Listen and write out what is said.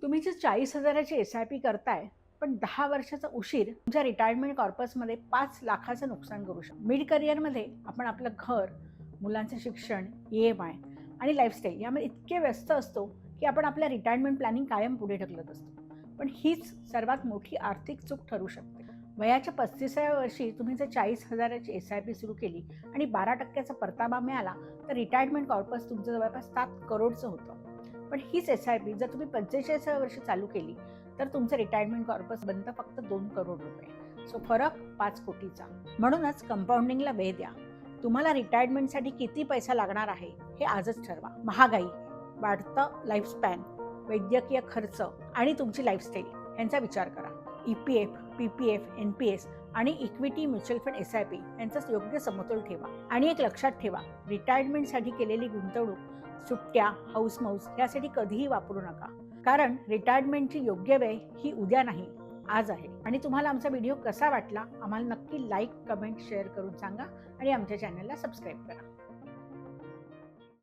तुम्ही जे 40,000ची SIP करताय, पण 10 वर्षाचा उशीर तुमच्या रिटायरमेंट कॉर्पसमध्ये 5 लाखाचं नुकसान करू शकतो. मिड करिअरमध्ये आपण आपलं घर, मुलांचं शिक्षण, EMI आणि लाईफस्टाईल यामध्ये इतके व्यस्त असतो की आपण आपल्या रिटायरमेंट प्लॅनिंग कायम पुढे ढकलत असतो. पण हीच सर्वात मोठी आर्थिक चूक ठरू शकते. वयाच्या 35व्या वर्षी तुम्ही जर 40,000ची SIP सुरू केली आणि 12% परतावा मिळाला तर रिटायरमेंट कॉर्पस तुमचं जवळपास 7 करोडचं होतं. पण हीच SIP जर तुम्ही 45व्या वर्षी चालू केली तर तुमचं रिटायरमेंट कॉर्पस बनतं फक्त 2 करोड रुपये. सो फरक 5 कोटीचा. म्हणूनच कंपाऊंडिंगला वेळ द्या. तुम्हाला रिटायरमेंटसाठी किती पैसा लागणार आहे हे आजच ठरवा. महागाई, वाढतं लाईफस्पॅन, वैद्यकीय खर्च आणि तुमची लाईफस्टाईल यांचा विचार करा. EPF, PPF, NPS आणि इक्विटी म्युच्युअल फंड SIP यांचा योग्य समतोल ठेवा. आणि एक लक्षात ठेवा, रिटायरमेंटसाठी केलेली गुंतवणूक सुट्ट्या, हाऊसमौज यासाठी कधीही वापरू नका. कारण रिटायरमेंटची योग्य वेळ ही उद्या नाही, आज आहे. आणि तुम्हाला आमचा व्हिडिओ कसा वाटला आम्हाला नक्की लाईक, कमेंट, शेअर करून सांगा आणि आमच्या चॅनलला सबस्क्राईब करा.